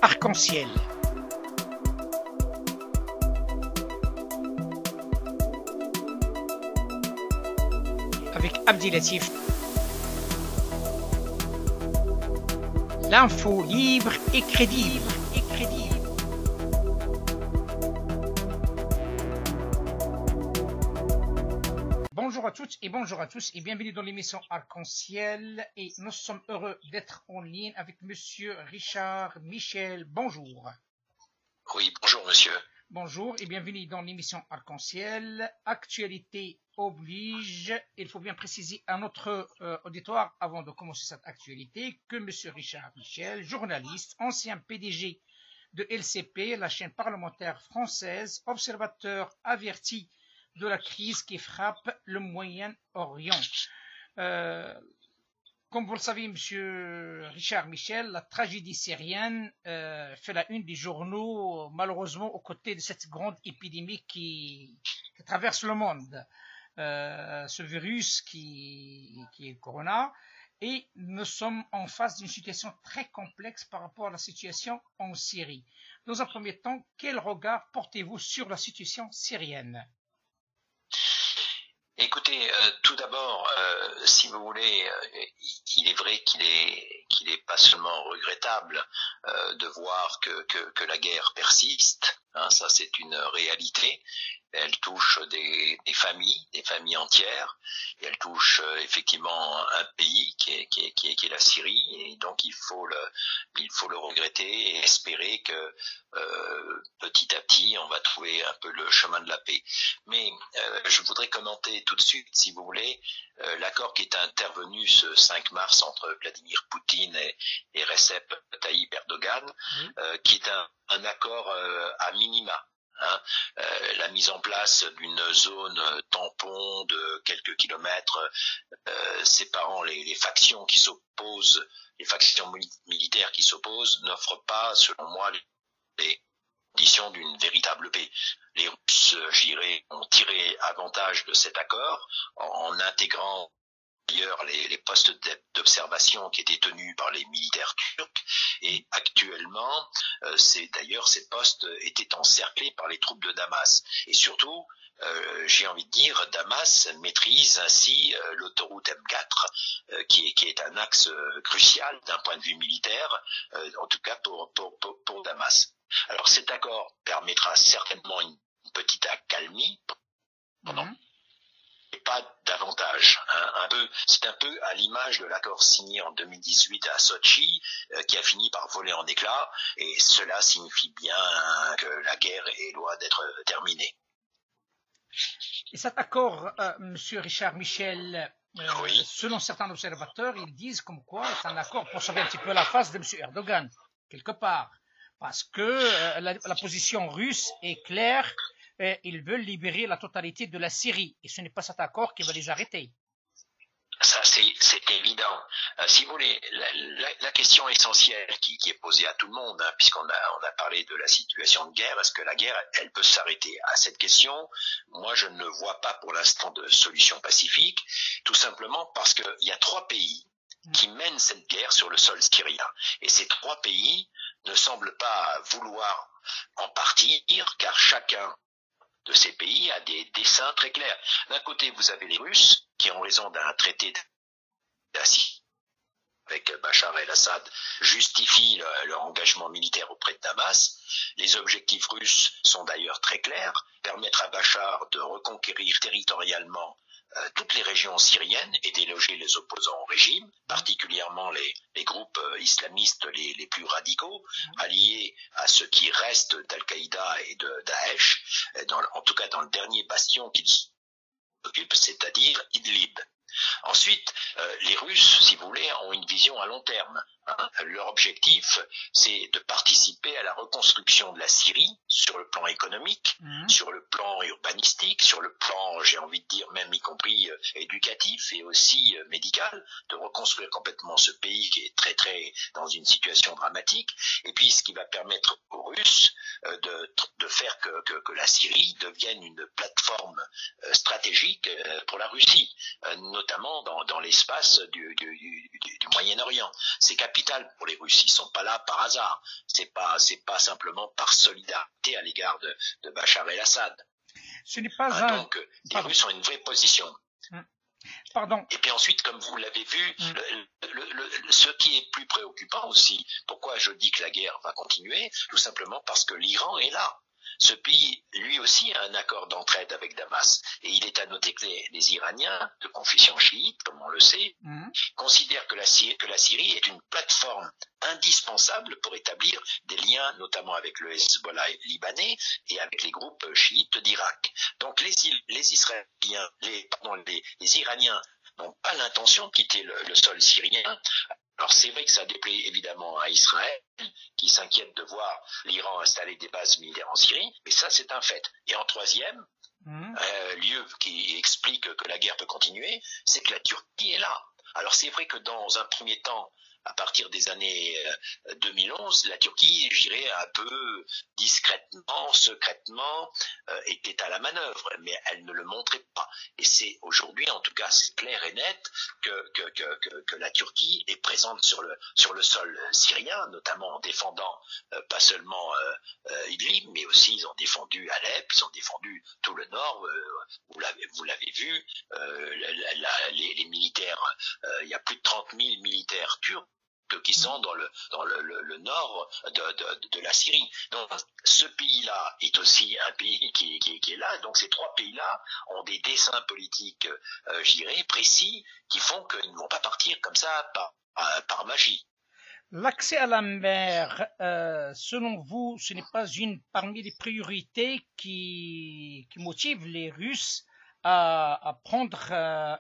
Arc-en-Ciel. Avec Abdilatif. L'info libre et crédible. Bonjour à toutes et bonjour à tous et bienvenue dans l'émission Arc-en-Ciel et nous sommes heureux d'être en ligne avec monsieur Richard Michel. Bonjour. Oui, bonjour monsieur. Bonjour et bienvenue dans l'émission Arc-en-Ciel. Actualité oblige. Il faut bien préciser à notre auditoire avant de commencer cette actualité que monsieur Richard Michel, journaliste, ancien PDG de LCP, la chaîne parlementaire française, observateur averti de la crise qui frappe le Moyen-Orient. Comme vous le savez, monsieur Richard Michel, la tragédie syrienne fait la une des journaux, malheureusement, aux côtés de cette grande épidémie qui traverse le monde. Ce virus qui est le corona. Et nous sommes en face d'une situation très complexe par rapport à la situation en Syrie. Dans un premier temps, quel regard portez-vous sur la situation syrienne ? Écoutez, tout d'abord, si vous voulez, il est vrai qu'il est pas seulement regrettable de voir que la guerre persiste, hein, ça c'est une réalité. Elle touche des familles entières, et elle touche effectivement un pays qui est la Syrie, et donc il faut le regretter et espérer que petit à petit on va trouver un peu le chemin de la paix. Mais je voudrais commenter tout de suite, si vous voulez, l'accord qui est intervenu ce 5 mars entre Vladimir Poutine et Recep Tayyip Erdogan, qui est un accord à minima. Hein, la mise en place d'une zone tampon de quelques kilomètres séparant les factions qui s'opposent, les factions militaires qui s'opposent, n'offre pas, selon moi, les conditions d'une véritable paix. Les Russes, je dirais, ont tiré avantage de cet accord en intégrant d'ailleurs les postes d'observation qui étaient tenus par les militaires turcs, et actuellement ces postes étaient encerclés par les troupes de Damas, et surtout j'ai envie de dire, Damas maîtrise ainsi l'autoroute M4 qui est un axe crucial d'un point de vue militaire, en tout cas pour Damas. Alors cet accord permettra certainement une petite accalmie pendant pas davantage. Hein, c'est un peu à l'image de l'accord signé en 2018 à Sochi, qui a fini par voler en éclats, et cela signifie bien que la guerre est loin d'être terminée. Et cet accord, monsieur Richard Michel, oui. Selon certains observateurs, ils disent comme quoi c'est un accord pour sauver un petit peu la face de monsieur Erdogan, quelque part, parce que la position russe est claire. Ils veulent libérer la totalité de la Syrie, et ce n'est pas cet accord qui va les arrêter. Ça, c'est évident. Si vous voulez, la question essentielle qui est posée à tout le monde, hein, puisqu'on a parlé de la situation de guerre, est-ce que la guerre, elle peut s'arrêter? À cette question, moi, je ne vois pas pour l'instant de solution pacifique, tout simplement parce qu'il y a 3 pays qui mènent cette guerre sur le sol syrien. Et ces 3 pays ne semblent pas vouloir en partir, car chacun de ces pays a des desseins très clairs. D'un côté, vous avez les Russes, qui en raison d'un traité avec Bachar el-Assad, justifient leur engagement militaire auprès de Damas. Les objectifs russes sont d'ailleurs très clairs, permettre à Bachar de reconquérir territorialement toutes les régions syriennes et déloger les opposants au régime, particulièrement les groupes islamistes les plus radicaux, alliés à ce qui reste d'Al-Qaïda et de Daesh, en tout cas dans le dernier bastion qu'ils occupent, c'est-à-dire Idlib. Ensuite, les Russes, si vous voulez, ont une vision à long terme. Hein. Leur objectif, c'est de participer à la reconstruction de la Syrie sur le plan économique, sur le plan urbanistique, sur le plan, j'ai envie de dire, même y compris éducatif et aussi médical, de reconstruire complètement ce pays qui est très très dans une situation dramatique, et puis ce qui va permettre aux Russes de faire que la Syrie devienne une plateforme stratégique pour la Russie, notamment dans l'espace du Moyen-Orient. C'est capital capital pour les Russes. Ils sont pas là par hasard. C'est pas simplement par solidarité à l'égard de Bachar el-Assad. Ce n'est pas un... Donc, les Russes ont une vraie position. Pardon. Et puis ensuite, comme vous l'avez vu, ce qui est plus préoccupant aussi, pourquoi je dis que la guerre va continuer, tout simplement parce que l'Iran est là. Ce pays, lui aussi, a un accord d'entraide avec Damas. Et il est à noter que les Iraniens, de confession chiite, comme on le sait, considèrent que la Syrie est une plateforme indispensable pour établir des liens, notamment avec le Hezbollah libanais et avec les groupes chiites d'Irak. Donc les Iraniens n'ont pas l'intention de quitter le sol syrien. Alors c'est vrai que ça déplaît évidemment à Israël, qui s'inquiète de voir l'Iran installer des bases militaires en Syrie, mais ça c'est un fait. Et en troisième lieu qui explique que la guerre peut continuer, c'est que la Turquie est là. Alors c'est vrai que dans un premier temps, à partir des années 2011, la Turquie, je dirais, un peu discrètement, secrètement, était à la manœuvre, mais elle ne le montrait pas. Et c'est aujourd'hui, en tout cas, c'est clair et net que la Turquie est présente sur le sol syrien, notamment en défendant pas seulement Idlib, mais aussi ils ont défendu Alep, ils ont défendu tout le nord. Vous l'avez vu, les militaires, il y a plus de 30 000 militaires turcs qui sont dans le nord de la Syrie. Donc ce pays-là est aussi un pays qui est là. Donc ces trois pays-là ont des desseins politiques, je dirais, précis, qui font qu'ils ne vont pas partir comme ça par magie. L'accès à la mer, selon vous, ce n'est pas une parmi les priorités qui motivent les Russes à prendre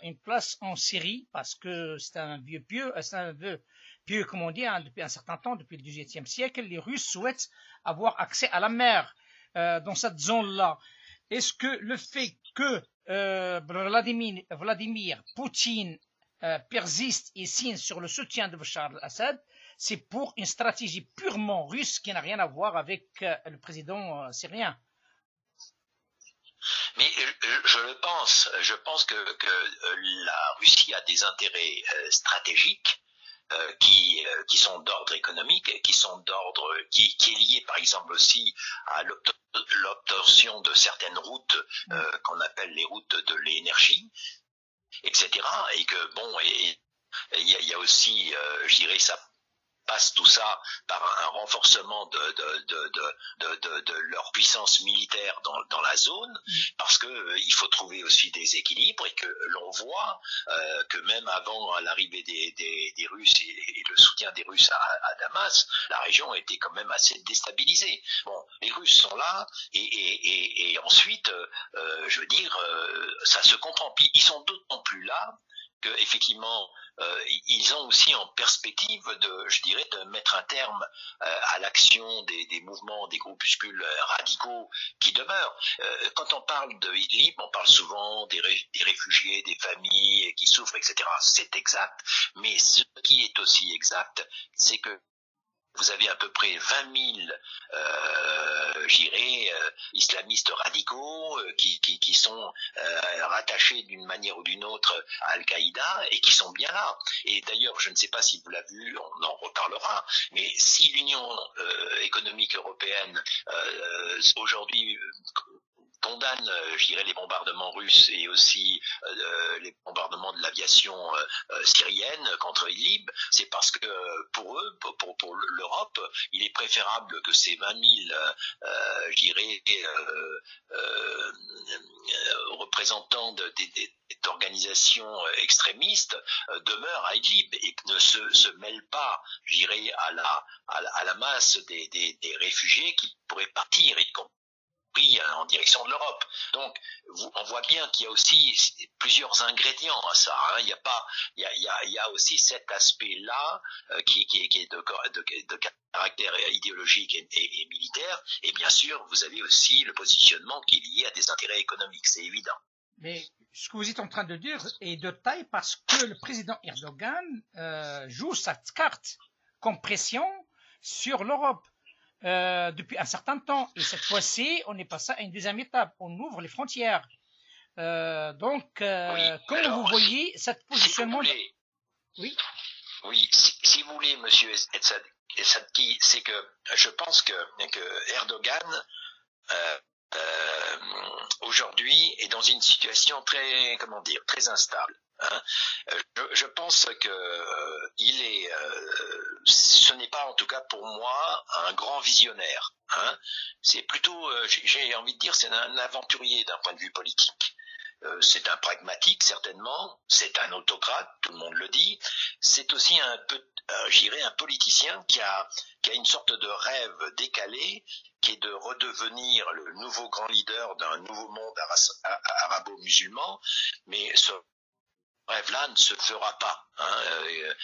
une place en Syrie, parce que c'est un vœu pieux, comme on dit, depuis un certain temps, depuis le XVIIIe siècle, les Russes souhaitent avoir accès à la mer dans cette zone-là. Est-ce que le fait que Vladimir Poutine persiste et signe sur le soutien de Bachar el-Assad, c'est pour une stratégie purement russe qui n'a rien à voir avec le président syrien? Mais je pense que la Russie a des intérêts stratégiques qui sont d'ordre économique, qui est lié par exemple aussi à l'obtention de certaines routes qu'on appelle les routes de l'énergie, etc. Et que bon, il y a aussi, je dirais, ça passe tout ça par un renforcement de leur puissance militaire dans la zone, parce que il faut trouver aussi des équilibres, et que l'on voit que même avant l'arrivée des Russes et le soutien des Russes à Damas, la région était quand même assez déstabilisée. Bon, les Russes sont là, et ensuite, je veux dire, ça se comprend. Puis ils sont d'autant plus là que effectivement ils ont aussi en perspective de mettre un terme à l'action des mouvements, des groupuscules radicaux qui demeurent. Quand on parle de Idlib, on parle souvent des réfugiés, des familles qui souffrent, etc. C'est exact, mais ce qui est aussi exact, c'est que vous avez à peu près 20 000 islamistes radicaux qui sont rattachés d'une manière ou d'une autre à Al-Qaïda et qui sont bien là. Et d'ailleurs, je ne sais pas si vous l'avez vu, on en reparlera, mais si l'Union économique européenne aujourd'hui condamne, je dirais, les bombardements russes et aussi les bombardements de l'aviation syrienne contre Idlib, c'est parce que pour eux, pour l'Europe, il est préférable que ces 20 000, je dirais, représentants d'organisations extrémistes demeurent à Idlib et ne se mêlent pas, je dirais, à la masse des réfugiés qui pourraient partir, y compris en direction de l'Europe. Donc, on voit bien qu'il y a aussi plusieurs ingrédients à ça. Hein. Il y a aussi cet aspect-là qui est de caractère idéologique et militaire. Et bien sûr, vous avez aussi le positionnement qui est lié à des intérêts économiques. C'est évident. Mais ce que vous êtes en train de dire est de taille parce que le président Erdogan joue cette carte comme pression sur l'Europe. Depuis un certain temps. Et cette fois-ci, on est passé à une deuxième étape. On ouvre les frontières. Oui, comment vous voyez cet positionnement si vous voulez, Oui. Oui, si vous voulez, Monsieur Etsatki, c'est que je pense que Erdogan aujourd'hui est dans une situation très, comment dire, très instable. Hein. Je pense que ce n'est pas en tout cas pour moi un grand visionnaire. Hein. C'est plutôt, j'ai envie de dire, c'est un aventurier d'un point de vue politique. C'est un pragmatique certainement, c'est un autocrate, tout le monde le dit. C'est aussi un peu, je dirais, un politicien qui a une sorte de rêve décalé, qui est de redevenir le nouveau grand leader d'un nouveau monde arabo-musulman, mais ce rêve-là ne se fera pas. Hein.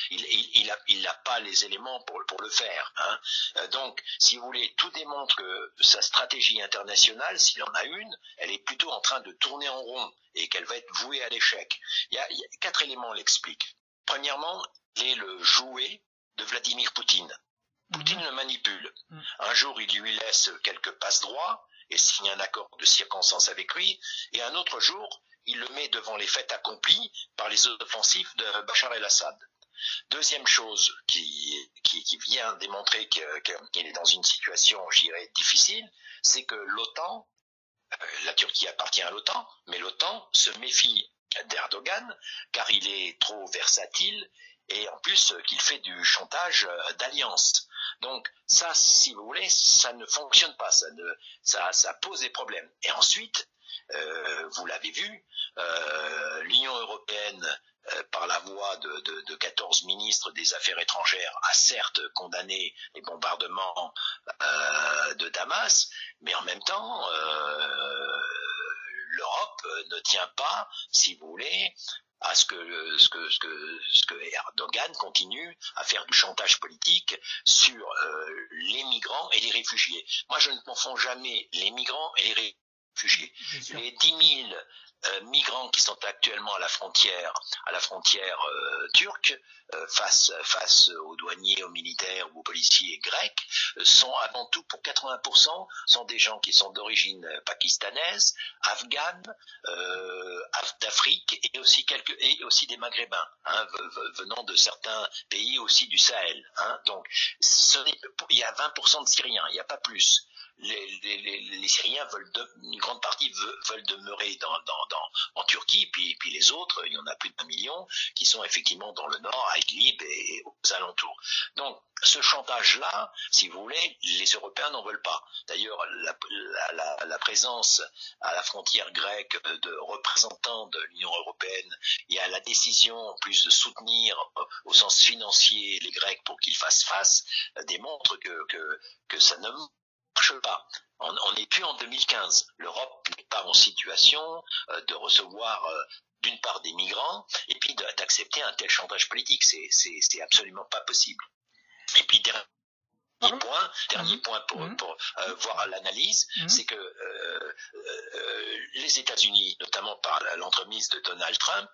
Il n'a pas les éléments pour le faire. Hein. Donc, si vous voulez, tout démontre que sa stratégie internationale, s'il en a une, elle est plutôt en train de tourner en rond et qu'elle va être vouée à l'échec. Il y a 4 éléments l'expliquent. Premièrement, il est le jouet de Vladimir Poutine. Poutine le manipule. Un jour, il lui laisse quelques passe-droits et signe un accord de circonstance avec lui, et un autre jour, il le met devant les faits accomplis par les offensifs de Bachar el-Assad. Deuxième chose qui vient démontrer qu'il est dans une situation, je dirais, difficile, c'est que l'OTAN, la Turquie appartient à l'OTAN, mais l'OTAN se méfie d'Erdogan car il est trop versatile et en plus qu'il fait du chantage d'alliance. Donc ça, si vous voulez, ça ne fonctionne pas, ça pose des problèmes. Et ensuite, vous l'avez vu, l'Union européenne, par la voix de 14 ministres des Affaires étrangères, a certes condamné les bombardements de Damas, mais en même temps, l'Europe ne tient pas, si vous voulez, à ce que Erdogan continue à faire du chantage politique sur les migrants et les réfugiés. Moi, je ne confonds jamais les migrants et les réfugiés. Les 10 000 migrants qui sont actuellement à la frontière turque, face aux douaniers, aux militaires ou aux policiers grecs, sont avant tout, pour 80%, sont des gens qui sont d'origine pakistanaise, afghane, d'Afrique et aussi des Maghrébins, hein, venant de certains pays aussi du Sahel. Hein. Donc, il y a 20% de Syriens, il n'y a pas plus. Les Syriens une grande partie veulent demeurer en Turquie, puis les autres, il y en a plus d'1 million, qui sont effectivement dans le nord, à Idlib et aux alentours. Donc, ce chantage-là, si vous voulez, les Européens n'en veulent pas. D'ailleurs, la présence à la frontière grecque de représentants de l'Union européenne, il y a la décision, en plus de soutenir au sens financier les Grecs pour qu'ils fassent face, démontre que ça ne marche pas. On n'est plus en 2015. L'Europe n'est pas en situation de recevoir d'une part des migrants et puis d'accepter un tel chantage politique. C'est absolument pas possible. Et puis dernier point pour voir l'analyse, c'est que les États-Unis, notamment par l'entremise de Donald Trump,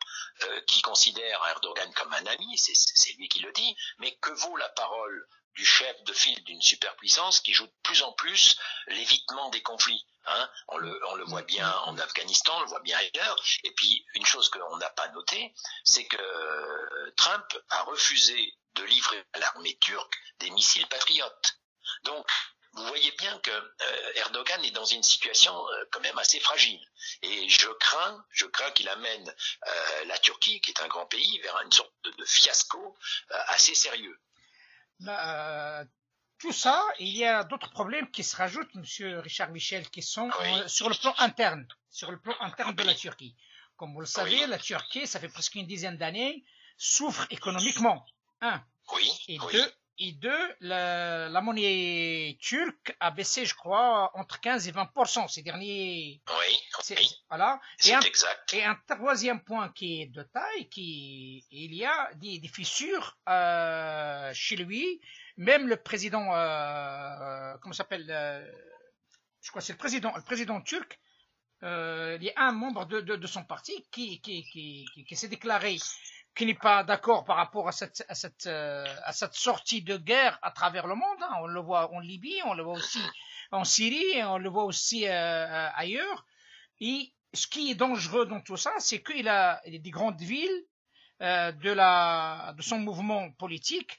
qui considère Erdogan comme un ami, c'est lui qui le dit, mais que vaut la parole du chef de file d'une superpuissance qui joue de plus en plus l'évitement des conflits. Hein, on le voit bien en Afghanistan, on le voit bien ailleurs. Et puis, une chose que l'on n'a pas notée, c'est que Trump a refusé de livrer à l'armée turque des missiles patriotes. Donc, vous voyez bien que Erdogan est dans une situation quand même assez fragile. Et je crains qu'il amène la Turquie, qui est un grand pays, vers une sorte de fiasco assez sérieux. Tout ça, il y a d'autres problèmes qui se rajoutent, Monsieur Richard Michel, qui sont sur le plan interne, de la Turquie. Comme vous le savez, la Turquie, ça fait presque une dizaine d'années, souffre économiquement. Un. Et deux, la monnaie turque a baissé, je crois, entre 15 et 20% ces derniers. Voilà. C'est exact. Et un troisième point qui est de taille, il y a des fissures chez lui. Même le président, comment s'appelle, je crois que c'est le président turc. Il y a un membre de son parti qui s'est déclaré qui n'est pas d'accord par rapport à cette sortie de guerre à travers le monde. Hein. On le voit en Libye, on le voit aussi en Syrie, on le voit aussi ailleurs. Et ce qui est dangereux dans tout ça, c'est qu'il a des grandes villes de son mouvement politique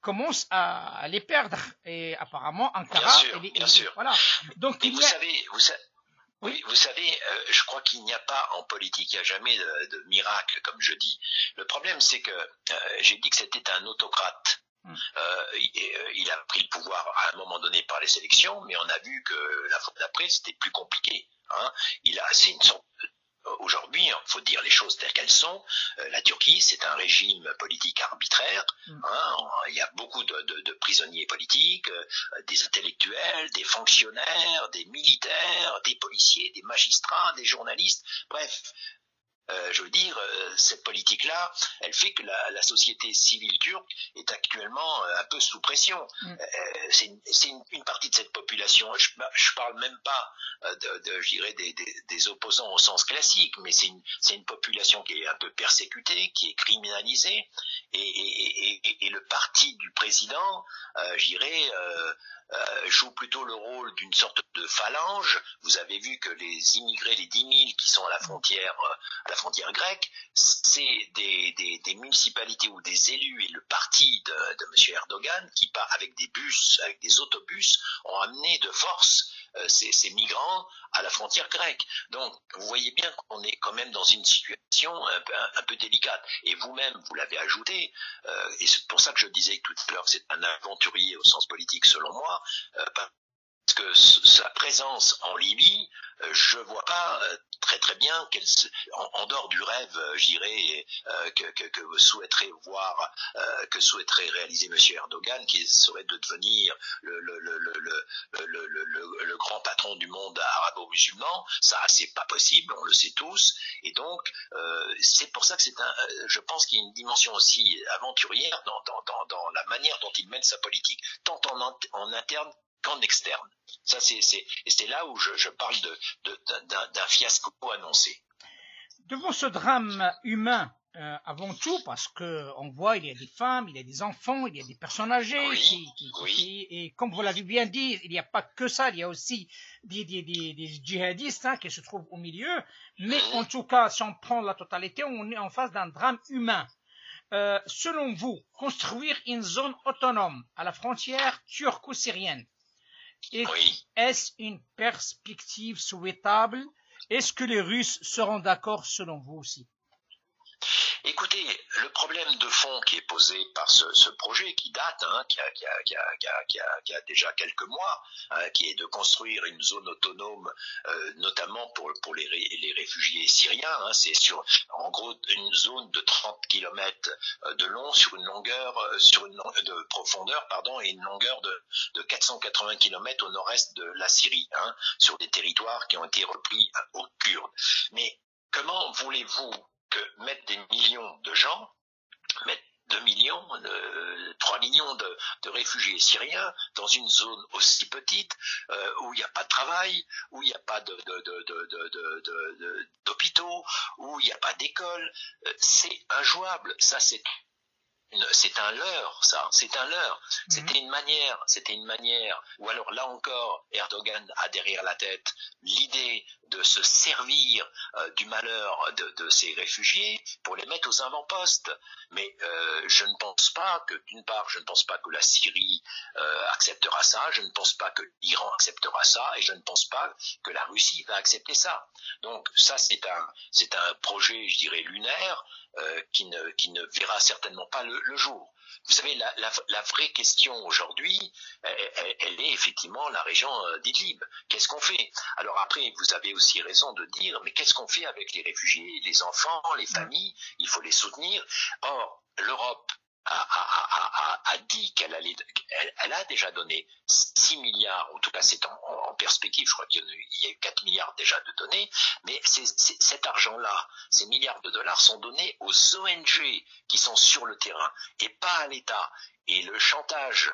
commence à les perdre. Et apparemment, Ankara... Bien sûr. Voilà. Donc, mais vous savez, je crois qu'il n'y a pas en politique, il n'y a jamais de miracle, comme je dis. Le problème, c'est que j'ai dit que c'était un autocrate. Il a pris le pouvoir à un moment donné par les élections, mais on a vu que la fois d'après, c'était plus compliqué. Hein. C'est une sorte... Aujourd'hui, il faut dire les choses telles qu'elles sont. La Turquie, c'est un régime politique arbitraire. Hein, il y a beaucoup de prisonniers politiques, des intellectuels, des fonctionnaires, des militaires, des policiers, des magistrats, des journalistes. Bref, je veux dire, cette politique-là, elle fait que la société civile turque est actuellement un peu sous pression. C'est une partie de cette population. Je parle même pas je dirais des opposants au sens classique, mais c'est une population qui est un peu persécutée, qui est criminalisée, et le parti du président, je dirais, joue plutôt le rôle d'une sorte de phalange. Vous avez vu que les immigrés, les 10 000 qui sont à la frontière grecque, c'est des municipalités ou des élus et le parti de M. Erdogan qui, avec des bus, avec des autobus, ont amené de force ces migrants à la frontière grecque. Donc, vous voyez bien qu'on est quand même dans une situation un peu délicate. Et vous-même, vous l'avez ajouté, et c'est pour ça que je disais tout à l'heure que c'est un aventurier au sens politique selon moi, parce que sa présence en Libye, je vois pas très très bien en dehors du rêve, je dirais, que souhaiterait voir, que souhaiterait réaliser M. Erdogan, qui serait de devenir le grand patron du monde arabo-musulman. Ça, c'est pas possible, on le sait tous. Et donc, c'est pour ça que je pense qu'il y a une dimension aussi aventurière dans la manière dont il mène sa politique, tant en interne qu'en externe. Ça, et c'est là où je parle d'un fiasco annoncé. Devant ce drame humain, avant tout, parce que on voit, il y a des femmes, il y a des enfants, il y a des personnes âgées, et comme vous l'avez bien dit, il n'y a pas que ça, il y a aussi des djihadistes qui se trouvent au milieu, mais en tout cas, si on prend la totalité, on est en face d'un drame humain. Selon vous, construire une zone autonome à la frontière turco-syrienne, est-ce une perspective souhaitable? Est-ce que les Russes seront d'accord selon vous aussi? Écoutez, le problème de fond qui est posé par ce projet qui date, qui a déjà quelques mois, qui est de construire une zone autonome, notamment pour les réfugiés syriens. C'est en gros une zone de 30 km de long sur une longueur, de profondeur, et une longueur de 480 km au nord-est de la Syrie, sur des territoires qui ont été repris aux Kurdes. Mais comment voulez-vous que mettre des millions de gens, mettre 2 millions, 3 millions de réfugiés syriens dans une zone aussi petite, où il n'y a pas de travail, où il n'y a pas d'hôpitaux, où il n'y a pas d'école, c'est injouable. Ça, c'est un leurre, ça, c'est un leurre. C'était une manière, ou alors là encore, Erdogan a derrière la tête l'idée de se servir du malheur de ces réfugiés pour les mettre aux avant-postes. Mais je ne pense pas que, d'une part, je ne pense pas que la Syrie acceptera ça, je ne pense pas que l'Iran acceptera ça, et je ne pense pas que la Russie va accepter ça. Donc ça, c'est un projet, je dirais, lunaire, qui ne verra certainement pas le jour. Vous savez, la vraie question aujourd'hui, elle est effectivement la région d'Idlib. Qu'est-ce qu'on fait? Alors après, vous avez aussi raison de dire, mais qu'est-ce qu'on fait avec les réfugiés, les enfants, les familles? Il faut les soutenir. Or, l'Europe a dit elle a déjà donné 6 milliards, en tout cas c'est en perspective, je crois qu'il y a eu 4 milliards déjà de donnés, mais cet argent-là, ces milliards de dollars sont donnés aux ONG qui sont sur le terrain et pas à l'État. Et le chantage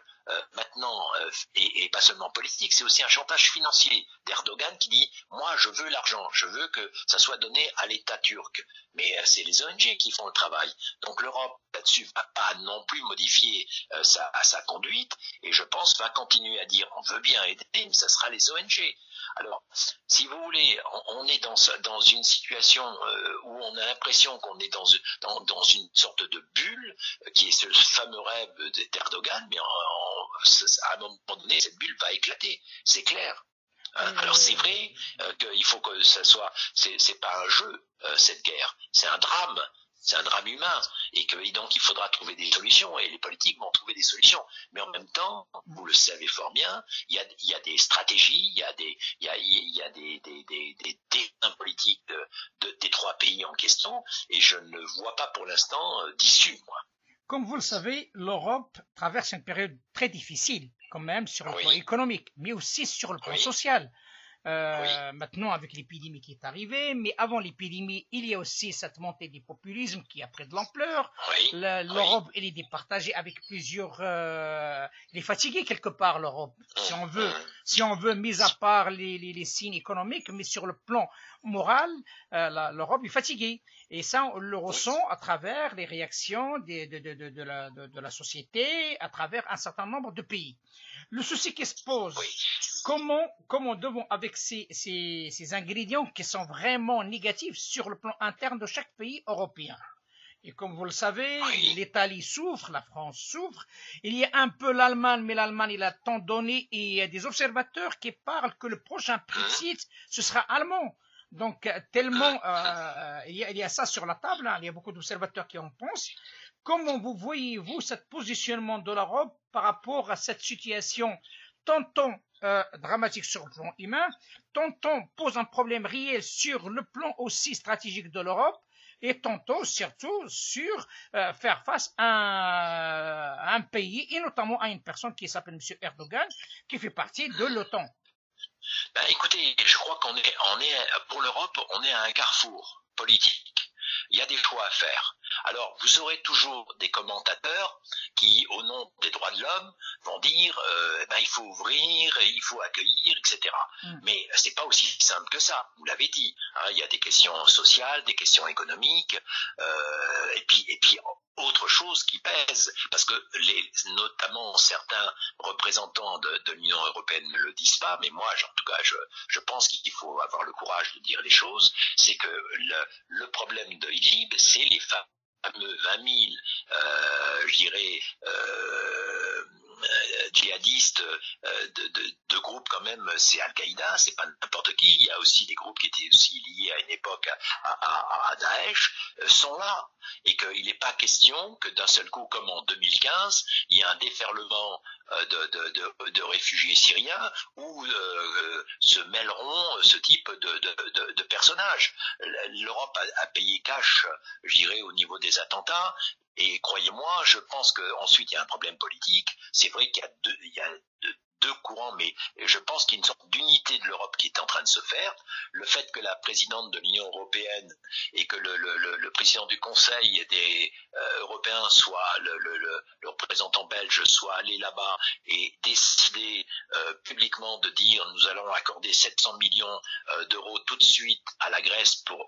maintenant, et pas seulement politique, c'est aussi un chantage financier d'Erdogan qui dit « moi je veux l'argent, je veux que ça soit donné à l'État turc ». Mais c'est les ONG qui font le travail. Donc l'Europe là-dessus va pas non plus modifier sa conduite, et je pense va continuer à dire « on veut bien aider, mais ça sera les ONG ». Alors, si vous voulez, on est dans une situation où on a l'impression qu'on est dans une sorte de bulle qui est ce fameux rêve d'Erdogan, mais à un moment donné, cette bulle va éclater, c'est clair. Alors c'est vrai qu'il faut que ça soit, c'est pas un jeu cette guerre, c'est un drame humain, et donc il faudra trouver des solutions, et les politiques vont trouver des solutions. Mais en même temps, vous le savez fort bien, il y a des stratégies, il y a des destins politiques des trois pays en question, et je ne vois pas pour l'instant d'issue, moi. Comme vous le savez, l'Europe traverse une période très difficile, quand même, sur le plan économique, mais aussi sur le plan social. Maintenant, avec l'épidémie qui est arrivée, mais avant l'épidémie, il y a aussi cette montée du populisme qui a pris de l'ampleur. L'Europe, elle est départagée avec plusieurs. Elle est fatiguée quelque part, l'Europe, si on veut, mis à part les signes économiques, mais sur le plan moral, l'Europe est fatiguée. Et ça, on le ressent à travers les réactions de la société, à travers un certain nombre de pays. Le souci qui se pose, comment devons, avec ces ingrédients qui sont vraiment négatifs sur le plan interne de chaque pays européen. Et comme vous le savez, l'Italie souffre, la France souffre, il y a un peu l'Allemagne, mais l'Allemagne, il a tant donné, et il y a des observateurs qui parlent que le prochain Brexit, ce sera allemand. Donc, tellement, il y a ça sur la table, hein, il y a beaucoup d'observateurs qui en pensent. Comment vous voyez-vous ce positionnement de l'Europe par rapport à cette situation tantôt dramatique sur le plan humain, tantôt pose un problème réel sur le plan aussi stratégique de l'Europe, et tantôt surtout sur faire face à un pays, et notamment à une personne qui s'appelle M. Erdogan, qui fait partie de l'OTAN. Ben, écoutez, je crois pour l'Europe, on est à un carrefour politique. Il y a des choix à faire. Alors, vous aurez toujours des commentateurs qui, au nom des droits de l'homme, vont dire il faut ouvrir, il faut accueillir, etc. Mais c'est pas aussi simple que ça. Vous l'avez dit. Hein, il y a des questions sociales, des questions économiques, et puis autre chose qui pèse, parce que notamment certains représentants de l'Union européenne ne le disent pas, mais moi, en tout cas, je pense qu'il faut avoir le courage de dire les choses, c'est que le problème de Idlib, c'est les fameux 20 000, je dirais, djihadistes de groupes quand même, c'est Al-Qaïda, c'est pas n'importe qui, il y a aussi des groupes qui étaient aussi liés à une époque à Daesh, sont là, et qu'il n'est pas question que d'un seul coup, comme en 2015, il y ait un déferlement de réfugiés syriens où se mêleront ce type de personnages. L'Europe a payé cash, je dirais, au niveau des attentats. Et croyez-moi, je pense qu'ensuite il y a un problème politique. C'est vrai qu'il y a deux courants, mais je pense qu'il y a une sorte d'unité de l'Europe qui est en train de se faire. Le fait que la présidente de l'Union européenne et que le président du Conseil des Européens soit le représentant belge soit allé là-bas et décidé publiquement de dire nous allons accorder 700 millions d'euros tout de suite à la Grèce pour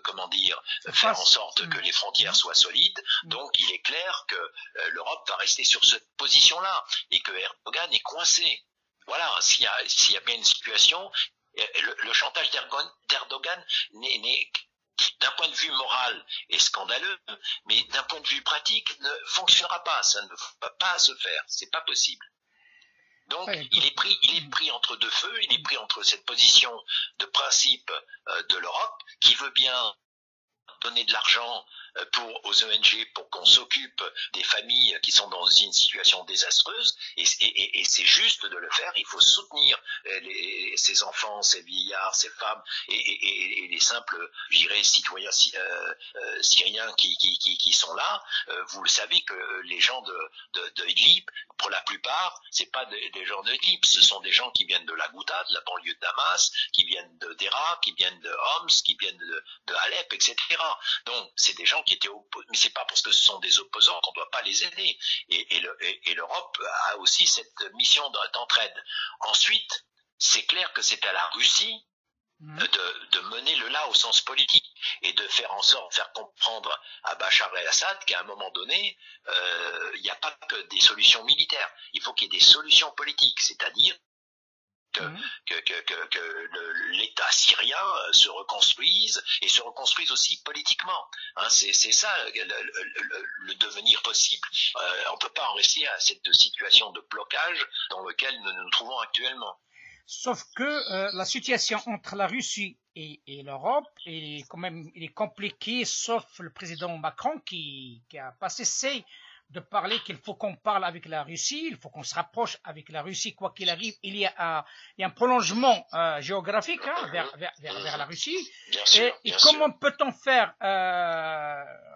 comment dire, faire en sorte que les frontières soient solides. Donc il est clair que l'Europe va rester sur cette position-là et que Erdogan est coincé. Voilà, s'il y a bien une situation, le chantage d'Erdogan n'est d'un point de vue moral est scandaleux, mais d'un point de vue pratique ne fonctionnera pas, ça ne va pas se faire, c'est pas possible. Donc il est pris entre deux feux, il est pris entre cette position de principe de l'Europe qui veut bien donner de l'argent aux ONG pour qu'on s'occupe des familles qui sont dans une situation désastreuse, et c'est juste de le faire. Il faut soutenir ces enfants, ces vieillards, ces femmes et les simples, je dirais, citoyens syriens qui sont là. Vous le savez que les gens de Idlib, pour la plupart, c'est pas des gens de Idlib, ce sont des gens qui viennent de la Ghouta, de la banlieue de Damas, qui viennent d'Hérat, qui viennent de Homs, qui viennent de Alep, etc. Donc, c'est des gens qui étaient opposés, mais c'est pas parce que ce sont des opposants qu'on doit pas les aider. Et l'Europe a aussi cette mission d'entraide. Ensuite, c'est clair que c'est à la Russie de mener le là au sens politique et de faire en sorte de faire comprendre à Bachar el-Assad qu'à un moment donné, il n'y a pas que des solutions militaires. Il faut qu'il y ait des solutions politiques, c'est-à-dire que l'État syrien se reconstruise et se reconstruise aussi politiquement. Hein, c'est ça le devenir possible. On ne peut pas en rester à cette situation de blocage dans laquelle nous nous trouvons actuellement. Sauf que la situation entre la Russie et l'Europe est quand même compliquée, sauf le président Macron qui a pas cessé de parler qu'il faut qu'on parle avec la Russie, il faut qu'on se rapproche avec la Russie, quoi qu'il arrive. Il y a un prolongement géographique vers la Russie. Et comment peut-on faire,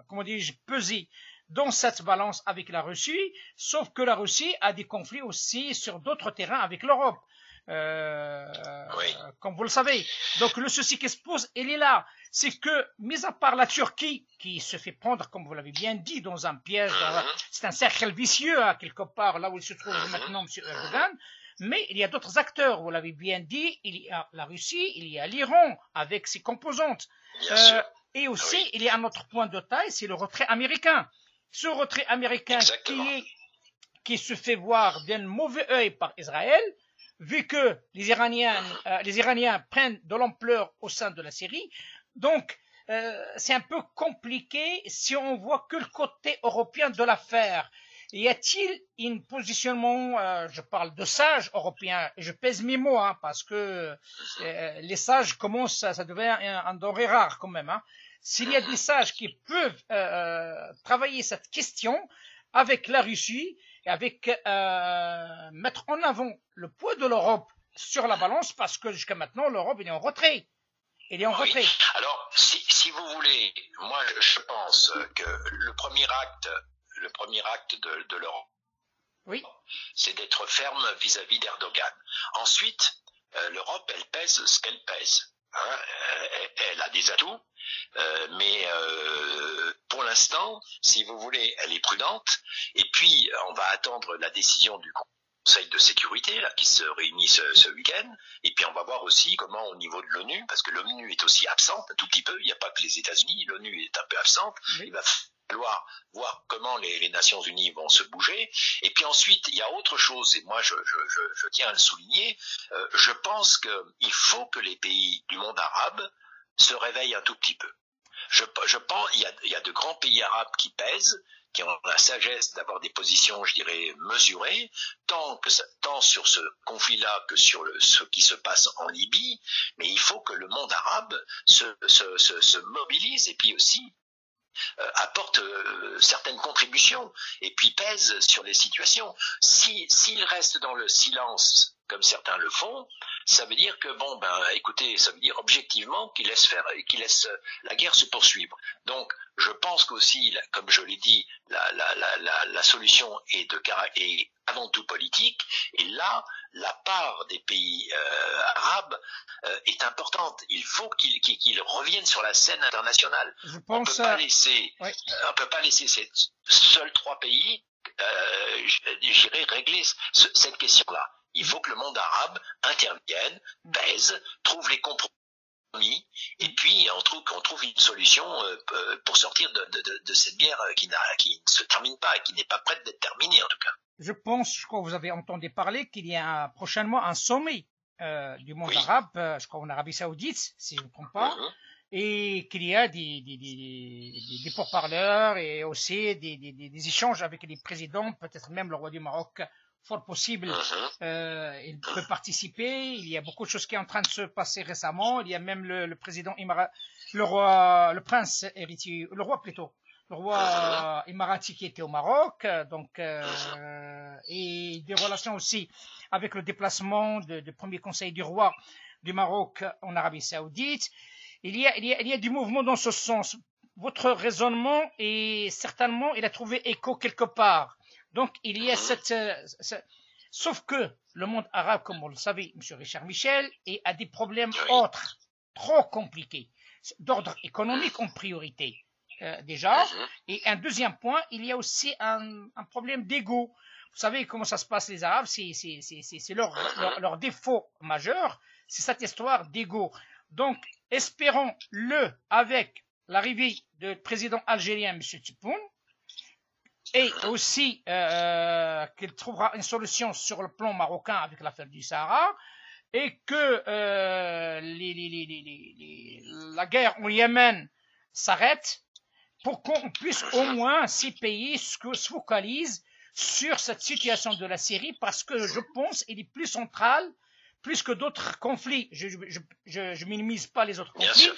comment dis-je, peser dans cette balance avec la Russie, sauf que la Russie a des conflits aussi sur d'autres terrains avec l'Europe. Oui. Comme vous le savez. Donc le souci qui se pose, il est là. C'est que, mis à part la Turquie, qui se fait prendre, comme vous l'avez bien dit, dans un piège, c'est un cercle vicieux, quelque part, là où il se trouve maintenant M. Erdogan, mais il y a d'autres acteurs, vous l'avez bien dit, il y a la Russie, il y a l'Iran, avec ses composantes. Et aussi, il y a un autre point de taille, c'est le retrait américain. Ce retrait américain qui se fait voir d'un mauvais œil par Israël, vu que les Iraniens prennent de l'ampleur au sein de la Syrie. Donc, c'est un peu compliqué si on voit que le côté européen de l'affaire. Y a-t-il un positionnement, je parle de sages européens, et je pèse mes mots, parce que les sages commencent, ça devient un denrée rare quand même. S'il y a des sages qui peuvent travailler cette question avec la Russie, et avec mettre en avant le poids de l'Europe sur la balance, parce que jusqu'à maintenant, l'Europe est en retrait. Il est en retrait. Alors, si vous voulez, moi je pense que le premier acte de l'Europe, c'est d'être ferme vis-à-vis d'Erdogan. Ensuite, l'Europe, elle pèse ce qu'elle pèse. Elle a des atouts, mais pour l'instant, si vous voulez, elle est prudente. Et puis, on va attendre la décision du Conseil de sécurité là, qui se réunit ce week-end. Et puis, on va voir aussi comment, au niveau de l'ONU, parce que l'ONU est aussi absente un tout petit peu. Il n'y a pas que les États-Unis, l'ONU est un peu absente. Il va falloir voir comment les Nations Unies vont se bouger. Et puis ensuite, il y a autre chose, et moi je tiens à le souligner, je pense qu'il faut que les pays du monde arabe se réveillent un tout petit peu. Je pense il y a de grands pays arabes qui pèsent, qui ont la sagesse d'avoir des positions, je dirais, mesurées, tant sur ce conflit-là que sur ce qui se passe en Libye, mais il faut que le monde arabe se mobilise et puis aussi apporte certaines contributions et puis pèse sur les situations. S'il reste dans le silence, comme certains le font, ça veut dire que écoutez, ça veut dire objectivement qu'il laisse la guerre se poursuivre. Donc, je pense qu'aussi, comme je l'ai dit, la solution est avant tout politique, et là, la part des pays arabes est importante. Il faut qu'ils reviennent sur la scène internationale. On ne peut pas laisser ces seuls 3 pays, j'irai régler cette question-là. Il faut que le monde arabe intervienne, pèse, trouve les compromis, et puis qu'on trouve une solution pour sortir de cette guerre qui ne se termine pas et qui n'est pas prête d'être terminée en tout cas. Je crois que vous avez entendu parler qu'il y a prochainement un sommet du monde arabe, je crois en Arabie Saoudite, si je ne me trompe pas, et qu'il y a des pourparlers et aussi des échanges avec les présidents, peut-être même le roi du Maroc, fort possible, il peut participer. Il y a beaucoup de choses qui sont en train de se passer récemment. Il y a même le président le prince héritier, le roi émirati qui était au Maroc, donc et des relations aussi avec le déplacement du premier conseil du roi du Maroc en Arabie Saoudite. Il y a du mouvement dans ce sens. Votre raisonnement est certainement, il a trouvé écho quelque part. Donc, il y a sauf que le monde arabe, comme vous le savez, M. Richard Michel, a des problèmes autres, trop compliqués, d'ordre économique en priorité, déjà. Et un deuxième point, il y a aussi un problème d'ego. Vous savez comment ça se passe les Arabes, c'est leur défaut majeur, c'est cette histoire d'ego. Donc, espérons-le avec l'arrivée du président algérien, M. Tebboune, et aussi qu'il trouvera une solution sur le plan marocain avec l'affaire du Sahara, et que la guerre au Yémen s'arrête pour qu'on puisse au moins ces pays se focalisent sur cette situation de la Syrie parce que je pense qu'il est plus central plus que d'autres conflits. Je minimise pas les autres conflits,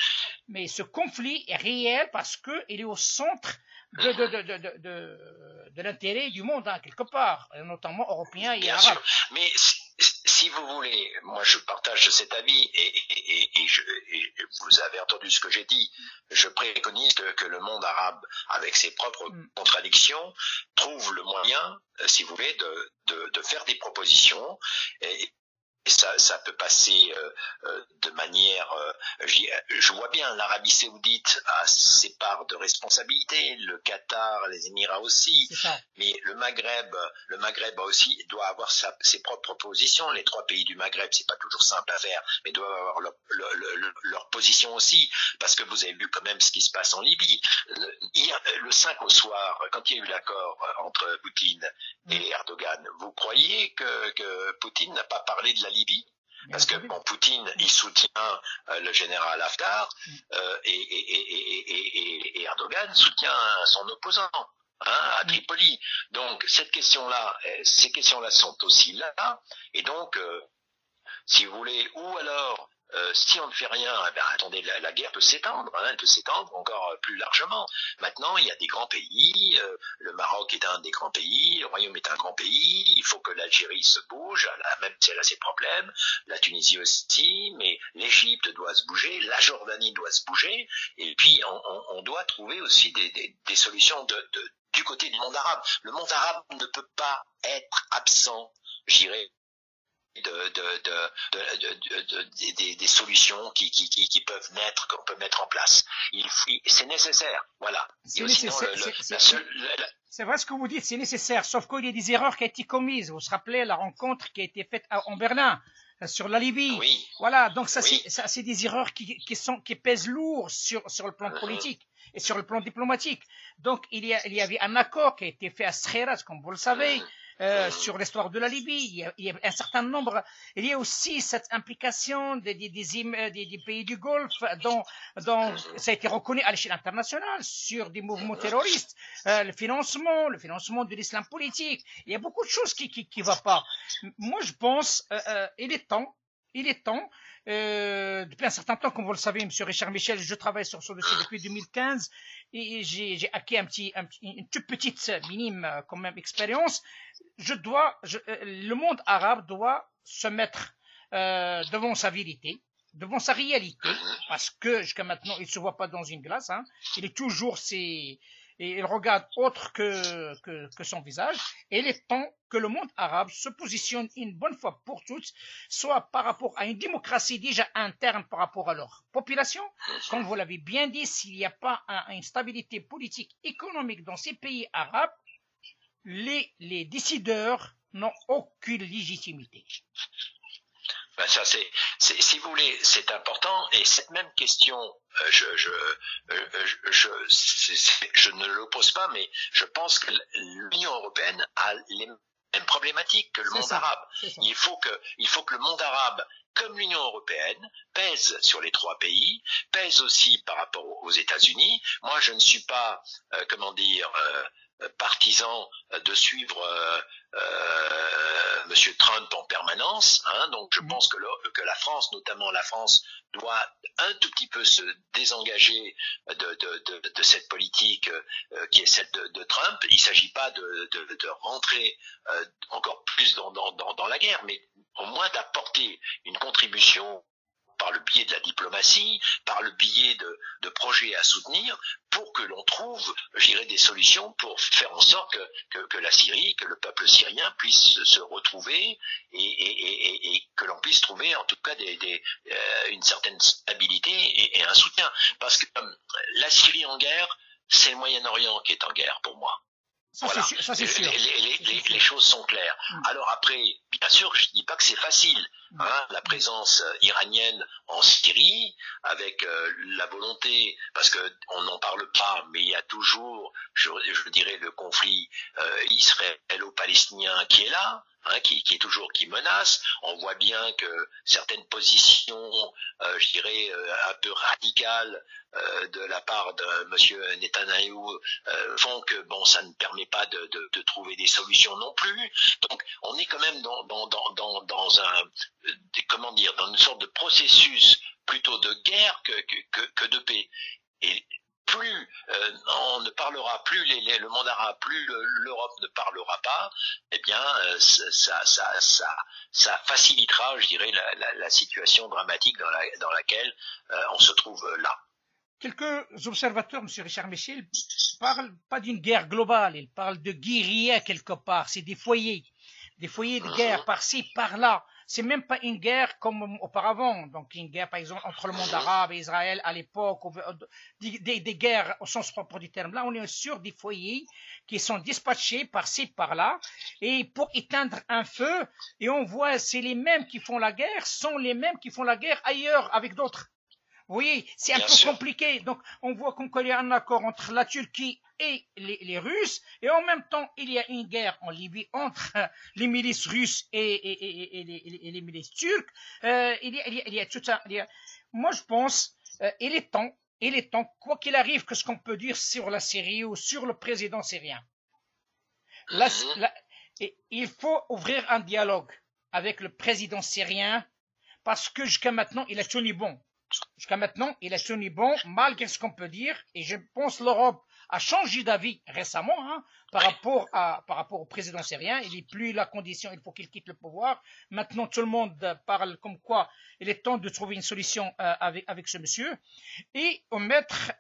mais ce conflit est réel parce qu'il est au centre de l'intérêt du monde, hein, quelque part, notamment européen et arabe. Sûr. Mais si vous voulez, moi je partage cet avis et vous avez entendu ce que j'ai dit, je préconise que le monde arabe, avec ses propres contradictions, trouve le moyen, si vous voulez, de faire des propositions et ça peut passer de manière... je vois bien, l'Arabie Saoudite a ses parts de responsabilité, le Qatar, les Émirats aussi, mais le Maghreb aussi doit avoir ses propres positions. Les 3 pays du Maghreb, c'est pas toujours simple à faire, mais doivent avoir leur position aussi, parce que vous avez vu quand même ce qui se passe en Libye. Le 5 au soir, quand il y a eu l'accord entre Poutine et Erdogan, vous croyez que Poutine n'a pas parlé de la Libye? Parce que bon, Poutine, il soutient le général Haftar et Erdogan soutient son opposant à Tripoli. Donc ces questions-là sont aussi là. Et donc, si vous voulez, ou alors si on ne fait rien, attendez, la guerre peut s'étendre, elle peut s'étendre encore plus largement. Maintenant, il y a des grands pays, le Maroc est un des grands pays, le Royaume est un grand pays, il faut que l'Algérie se bouge, même si elle a ses problèmes, la Tunisie aussi, mais l'Égypte doit se bouger, la Jordanie doit se bouger, et puis on doit trouver aussi des solutions du côté du monde arabe. Le monde arabe ne peut pas être absent, j'irais, des solutions qui peuvent naître, qu'on peut mettre en place. C'est nécessaire, voilà. C'est vrai ce que vous dites, c'est nécessaire, sauf qu'il y a des erreurs qui ont été commises. Vous vous rappelez la rencontre qui a été faite en Berlin sur la Libye. Oui. Voilà, donc ça c'est des erreurs qui pèsent lourd sur le plan politique et sur le plan diplomatique. Donc il y avait un accord qui a été fait à Skhairat, comme vous le savez. Sur l'histoire de la Libye, il y a un certain nombre. Il y a aussi cette implication des pays du Golfe, dont ça a été reconnu à l'échelle internationale sur des mouvements terroristes, le financement de l'islam politique. Il y a beaucoup de choses qui vont pas. Moi, je pense, il est temps. Depuis un certain temps, comme vous le savez, Monsieur Richard Michel, je travaille sur ce dossier depuis 2015 et j'ai acquis une toute petite minime quand même expérience. Le monde arabe doit se mettre devant sa vérité, devant sa réalité, parce que jusqu'à maintenant il se voit pas dans une glace, hein. Il est toujours il regarde autre que son visage, et il est temps que le monde arabe se positionne une bonne fois pour toutes, soit par rapport à une démocratie déjà interne par rapport à leur population. Comme vous l'avez bien dit, s'il n'y a pas une stabilité politique, économique dans ces pays arabes, les décideurs n'ont aucune légitimité. Ben ça si vous voulez, c'est important, et cette même question, je ne l'oppose pas, mais je pense que l'Union européenne a les mêmes problématiques que le monde arabe. Il faut que le monde arabe, comme l'Union européenne, pèse sur les 3 pays, pèse aussi par rapport aux États-Unis. Moi, je ne suis pas, partisan de suivre Monsieur Trump en permanence, hein, donc je pense que la France, notamment la France, doit un tout petit peu se désengager de cette politique qui est celle de Trump. Il ne s'agit pas de rentrer encore plus dans la guerre, mais au moins d'apporter une contribution par le biais de la diplomatie, par le biais de projets à soutenir, pour que l'on trouve, je dirais, des solutions pour faire en sorte que la Syrie, que le peuple syrien puisse se retrouver et que l'on puisse trouver en tout cas une certaine stabilité et un soutien. Parce que la Syrie en guerre, c'est le Moyen-Orient qui est en guerre pour moi. Ça, voilà. C'est sûr. Les choses sont claires. Alors après, bien sûr, je ne dis pas que c'est facile. Hein, la présence iranienne en Syrie, avec la volonté, parce que on n'en parle pas, mais il y a toujours, je dirais, le conflit israélo-palestinien qui est là. qui menace. On voit bien que certaines positions, je dirais, un peu radicales de la part de Monsieur Netanyahou font que bon, ça ne permet pas de trouver des solutions non plus. Donc, on est quand même dans un, comment dire, dans une sorte de processus plutôt de guerre que de paix. Et plus on ne parlera plus, le monde arabe, plus l'Europe ne parlera pas, eh bien ça facilitera, je dirais, la situation dramatique dans laquelle on se trouve là. Quelques observateurs, M. Richard Michel, parlent pas d'une guerre globale, ils parlent de guérilla quelque part, c'est des foyers de guerre par-ci, par-là. C'est même pas une guerre comme auparavant, donc une guerre par exemple entre le monde arabe et Israël à l'époque, des guerres au sens propre du terme. Là, on est sur des foyers qui sont dispatchés par-ci, par-là, et pour éteindre un feu, et on voit c'est les mêmes qui font la guerre, sont les mêmes qui font la guerre ailleurs avec d'autres. Vous voyez, c'est un peu compliqué. Donc, on voit qu'il y a un accord entre la Turquie et les Russes, et en même temps, il y a une guerre en Libye entre les milices russes et les milices turques. Il y a tout ça. Moi, je pense, il est temps, quoi qu'il arrive, que ce qu'on peut dire sur la Syrie ou sur le président syrien. Il faut ouvrir un dialogue avec le président syrien, parce que jusqu'à maintenant, il a tenu bon. Jusqu'à maintenant, il a tenu bon, malgré ce qu'on peut dire, et je pense l'Europe a changé d'avis récemment par rapport au président syrien. Il n'est plus la condition, il faut qu'il quitte le pouvoir. Maintenant, tout le monde parle comme quoi il est temps de trouver une solution avec ce monsieur et mettre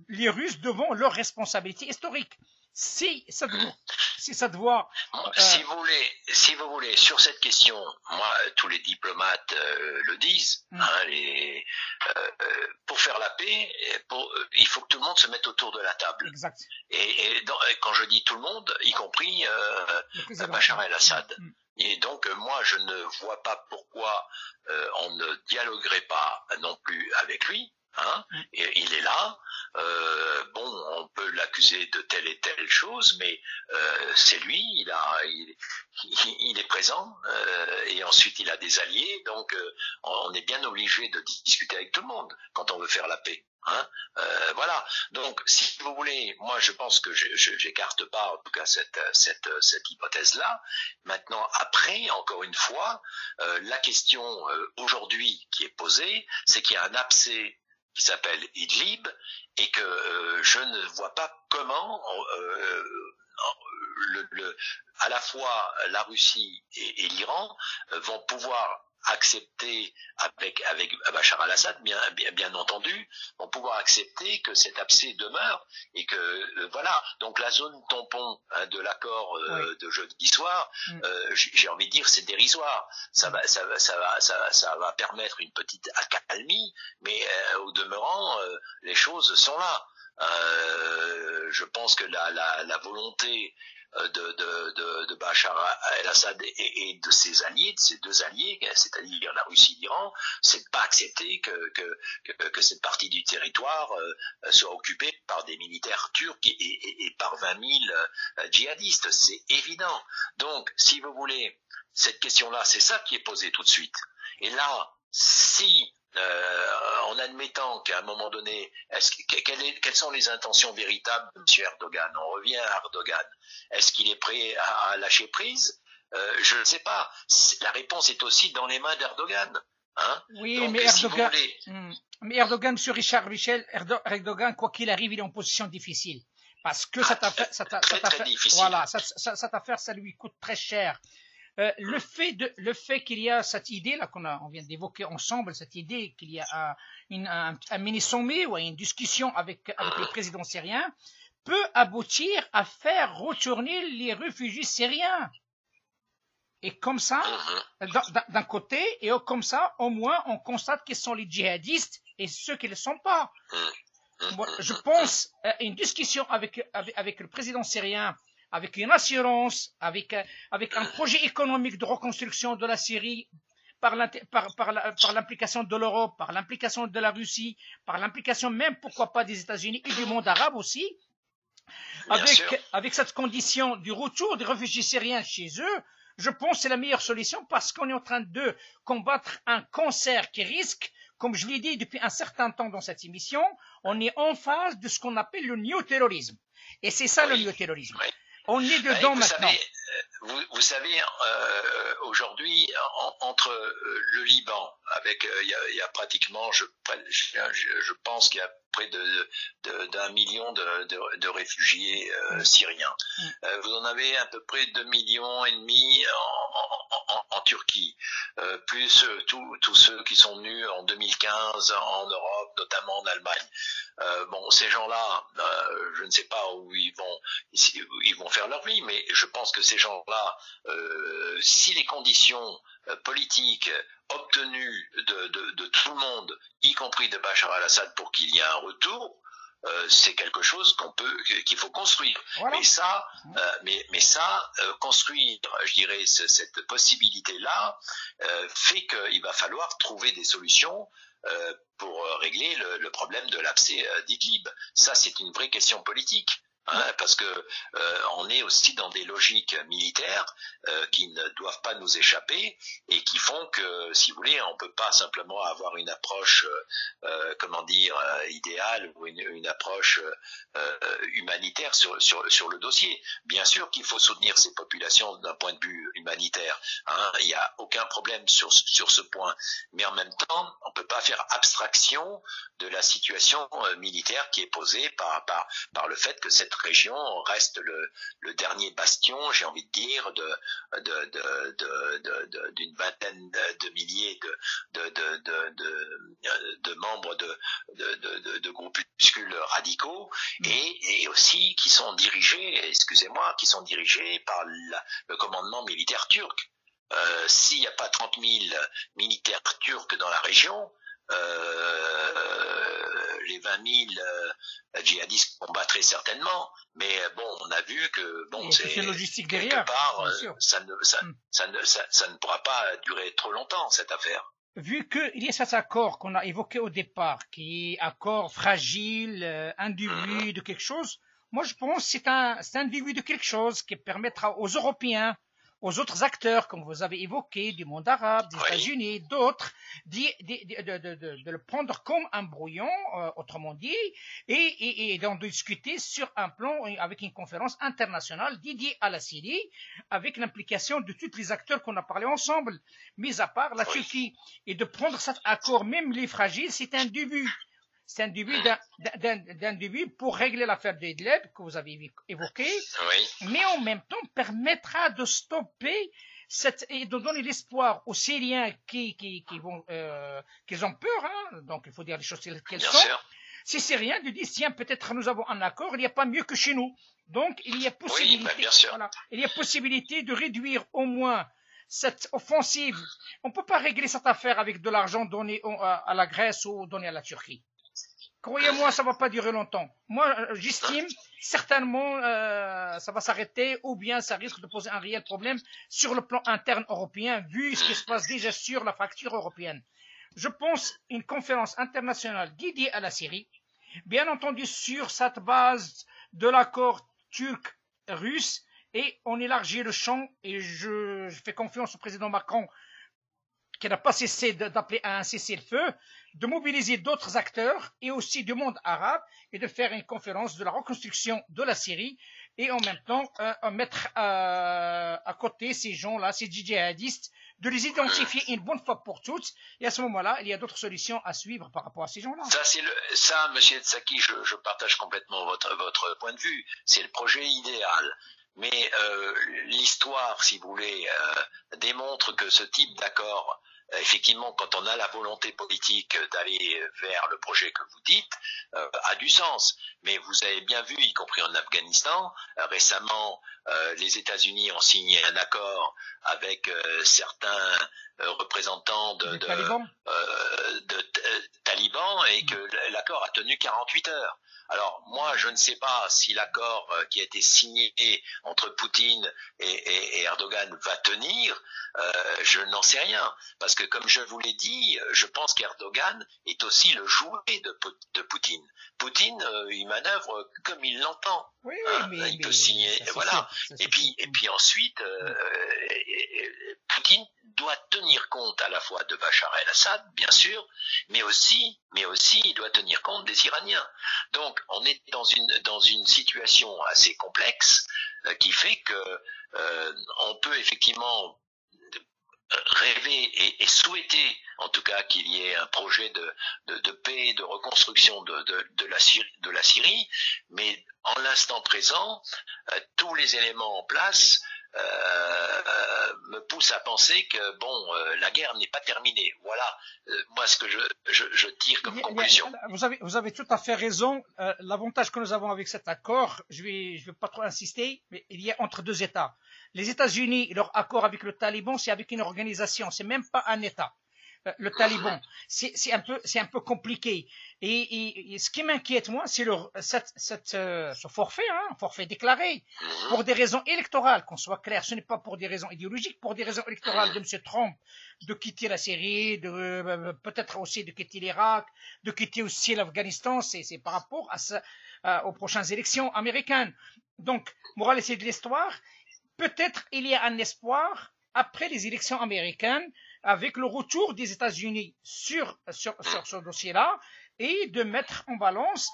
les Russes devant leurs responsabilités historiques. Si ça doit si vous voulez, sur cette question, moi, tous les diplomates le disent, pour faire la paix, il faut que tout le monde se mette autour de la table. Exact. Et quand je dis tout le monde, y compris Bachar el-Assad. Et donc, moi, je ne vois pas pourquoi on ne dialoguerait pas non plus avec lui. Et il est là. Bon, on peut l'accuser de telle et telle chose, mais c'est lui. Il est présent. Et ensuite, il a des alliés. Donc, on est bien obligé de discuter avec tout le monde quand on veut faire la paix. Voilà. Donc, si vous voulez, moi, je pense que j'écarte pas, en tout cas, cette hypothèse-là. Maintenant, après, encore une fois, la question aujourd'hui qui est posée, c'est qu'il y a un abcès qui s'appelle Idlib, et que je ne vois pas comment à la fois la Russie et l'Iran vont pouvoir accepter avec Bachar el-Assad, bien entendu, vont pouvoir accepter que cet abcès demeure et que voilà. Donc la zone tampon de l'accord de jeudi soir, j'ai envie de dire, c'est dérisoire. Ça va permettre une petite accalmie, mais au demeurant, les choses sont là. Je pense que la volonté de Bachar el-Assad et de ses alliés, de ses deux alliés, c'est-à-dire la Russie et l'Iran, c'est de pas accepter que cette partie du territoire soit occupée par des militaires turcs et par 20 000 djihadistes. C'est évident. Donc, si vous voulez, cette question-là, c'est ça qui est posée tout de suite. Et là, si en admettant qu'à un moment donné, quelles sont les intentions véritables de M. Erdogan? On revient à Erdogan. Est-ce qu'il est prêt à lâcher prise? Je ne sais pas. La réponse est aussi dans les mains d'Erdogan. Oui, donc, mais Erdogan, si Erdogan, M. Richard Michel, Erdogan, quoi qu'il arrive, il est en position difficile. Parce que cette affaire, ça lui coûte très cher. Le fait qu'il y a cette idée là on vient d'évoquer ensemble, cette idée qu'il y a un mini sommet ou une discussion avec le président syrien peut aboutir à faire retourner les réfugiés syriens. Et comme ça, d'un côté, et comme ça, au moins, on constate qu'ils sont les djihadistes et ceux qui ne le sont pas. Moi, je pense une discussion avec le président syrien, avec une assurance, avec un projet économique de reconstruction de la Syrie par l'implication de l'Europe, par l'implication de la Russie, par l'implication même, pourquoi pas, des États-Unis et du monde arabe aussi, avec cette condition du retour des réfugiés syriens chez eux. Je pense que c'est la meilleure solution parce qu'on est en train de combattre un cancer qui risque, comme je l'ai dit depuis un certain temps dans cette émission, on est en phase de ce qu'on appelle le néo-terrorisme. Et c'est ça le néo-terrorisme. Oui. On est dedans maintenant. Vous savez, aujourd'hui, entre le Liban, avec il y a pratiquement, je pense qu'il y a près d'1 million de réfugiés syriens. Vous en avez à peu près 2,5 millions en Turquie, plus tous ceux qui sont venus en 2015 en Europe, notamment en Allemagne. Bon, ces gens-là, je ne sais pas où ils vont faire leur vie, mais je pense que ces gens-là, si les conditions politiques obtenues de tout le monde, y compris de Bachar al-Assad, pour qu'il y ait un retour, c'est quelque chose qu'il faut construire. Voilà. Mais ça, construire, je dirais, cette possibilité-là, fait qu'il va falloir trouver des solutions pour régler le problème de l'accès d'Idlib. Ça, c'est une vraie question politique. Parce que on est aussi dans des logiques militaires qui ne doivent pas nous échapper et qui font que, si vous voulez, on peut pas simplement avoir une approche, idéale ou une approche humanitaire sur le dossier. Bien sûr qu'il faut soutenir ces populations d'un point de vue humanitaire. Il n'y a aucun problème sur ce point. Mais en même temps, on peut pas faire abstraction de la situation militaire qui est posée par le fait que cette région reste le dernier bastion, j'ai envie de dire, d'une vingtaine de milliers de membres de groupuscules radicaux et aussi qui sont dirigés par le commandement militaire turc. S'il n'y a pas 30 000 militaires turcs dans la région, les 20 000 djihadistes combattraient certainement, mais bon, on a vu que c'est logistique derrière. Ça ne pourra pas durer trop longtemps, cette affaire. Vu qu'il y a cet accord qu'on a évoqué au départ, qui est accord fragile, un début de quelque chose, moi je pense que c'est un début de quelque chose qui permettra aux Européens, aux autres acteurs, comme vous avez évoqué, du monde arabe, des États-Unis, d'autres, de le prendre comme un brouillon, autrement dit, et d'en discuter sur un plan avec une conférence internationale dédiée à la Syrie, avec l'implication de tous les acteurs qu'on a parlé ensemble, mis à part la Turquie, et de prendre cet accord, même les fragiles, c'est un début. C'est un début d'un début pour régler l'affaire d'Idlib que vous avez évoqué, mais en même temps permettra de stopper et de donner l'espoir aux Syriens qui ont peur, donc il faut dire les choses qu'elles sont. Ces Syriens lui disent tiens, peut-être nous avons un accord, il n'y a pas mieux que chez nous. Donc il y a possibilité de réduire au moins cette offensive. On ne peut pas régler cette affaire avec de l'argent donné à la Grèce ou donné à la Turquie. Croyez-moi, ça va pas durer longtemps. Moi, j'estime certainement ça va s'arrêter ou bien ça risque de poser un réel problème sur le plan interne européen vu ce qui se passe déjà sur la fracture européenne. Je pense une conférence internationale dédiée à la Syrie, bien entendu sur cette base de l'accord turc-russe et on élargit le champ et je fais confiance au président Macron qui n'a pas cessé d'appeler à un cessez-le-feu, de mobiliser d'autres acteurs et aussi du monde arabe et de faire une conférence de la reconstruction de la Syrie et en même temps mettre à côté ces gens-là, ces djihadistes, de les identifier une bonne fois pour toutes et à ce moment-là, il y a d'autres solutions à suivre par rapport à ces gens-là. Ça, monsieur Tsaki, je partage complètement votre point de vue. C'est le projet idéal. Mais l'histoire, si vous voulez, démontre que ce type d'accord, effectivement, quand on a la volonté politique d'aller vers le projet que vous dites, a du sens. Mais vous avez bien vu, y compris en Afghanistan, récemment, les États-Unis ont signé un accord avec certains représentants des talibans. Talibans et que l'accord a tenu 48 heures. Alors moi je ne sais pas si l'accord qui a été signé entre Poutine et Erdogan va tenir, je n'en sais rien, parce que comme je vous l'ai dit, je pense qu'Erdogan est aussi le jouet de Poutine. Poutine, il manœuvre comme il l'entend. Oui, mais il peut signer, voilà. Et puis ensuite, Poutine doit tenir compte à la fois de Bachar el-Assad, bien sûr, mais aussi il doit tenir compte des Iraniens. Donc on est dans une situation assez complexe qui fait que on peut effectivement rêver et souhaiter en tout cas qu'il y ait un projet de paix, de reconstruction de la Syrie, mais en l'instant présent, tous les éléments en place me poussent à penser que la guerre n'est pas terminée. Voilà moi ce que je tire comme conclusion. Vous avez tout à fait raison. L'avantage que nous avons avec cet accord, je vais pas trop insister, mais il y a entre deux États. Les États-Unis, leur accord avec le Taliban, c'est avec une organisation, c'est même pas un État. Le Taliban, c'est un peu compliqué. Et ce qui m'inquiète moi, c'est ce forfait, forfait déclaré, pour des raisons électorales, qu'on soit clair. Ce n'est pas pour des raisons idéologiques, pour des raisons électorales de M. Trump, de quitter la Syrie, peut-être aussi de quitter l'Irak, de quitter aussi l'Afghanistan. C'est par rapport aux prochaines élections américaines. Donc, morale c'est de l'histoire. Peut-être il y a un espoir après les élections américaines avec le retour des États-Unis sur ce dossier-là et de mettre en balance.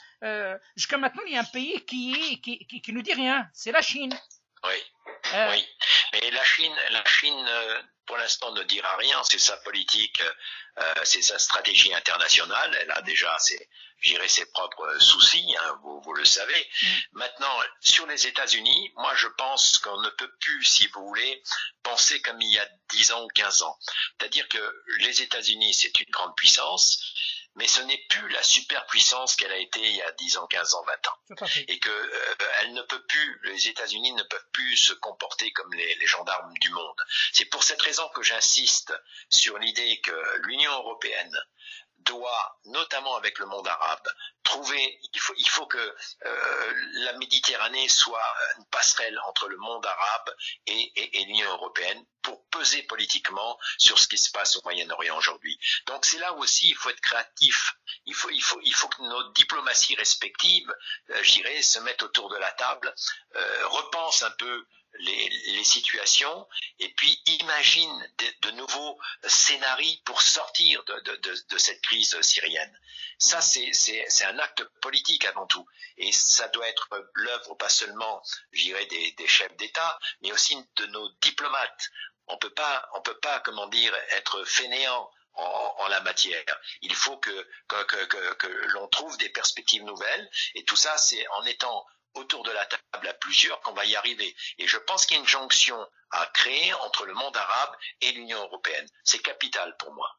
Jusqu'à maintenant, il y a un pays qui ne dit rien, c'est la Chine. Oui, oui. Mais la Chine pour l'instant ne dira rien, c'est sa politique, c'est sa stratégie internationale, elle a déjà ses propres soucis, vous le savez. Maintenant, sur les États-Unis, moi je pense qu'on ne peut plus, si vous voulez, penser comme il y a 10 ans ou 15 ans. C'est-à-dire que les États-Unis, c'est une grande puissance, mais ce n'est plus la superpuissance qu'elle a été il y a 10 ans, 15 ans, 20 ans. Et que elle ne peut plus, les États-Unis ne peuvent plus se comporter comme les gendarmes du monde. C'est pour cette raison que j'insiste sur l'idée que l'Union européenne doit, notamment avec le monde arabe, trouver, il faut que la Méditerranée soit une passerelle entre le monde arabe et l'Union européenne pour peser politiquement sur ce qui se passe au Moyen-Orient aujourd'hui. Donc c'est là aussi il faut être créatif. Il faut que nos diplomaties respectives, je dirais, se mettent autour de la table, repensent un peu les situations et puis imagine de nouveaux scénarios pour sortir de cette crise syrienne. Ça, c'est un acte politique avant tout. Et ça doit être l'œuvre pas seulement, je dirais, des chefs d'État, mais aussi de nos diplomates. On peut pas, comment dire, être fainéant en la matière. Il faut que l'on trouve des perspectives nouvelles et tout ça, c'est en étant autour de la table à plusieurs qu'on va y arriver. Et je pense qu'il y a une jonction à créer entre le monde arabe et l'Union européenne. C'est capital pour moi.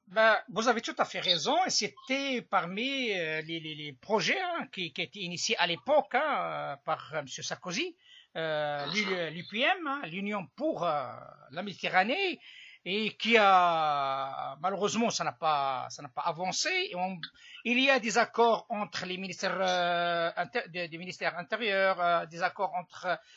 Vous avez tout à fait raison. Et c'était parmi les projets qui étaient initiés à l'époque par M. Sarkozy, l'UPM, l'Union pour la Méditerranée, et qui a malheureusement ça n'a pas avancé. Il y a des accords entre les ministères des ministères intérieurs, des accords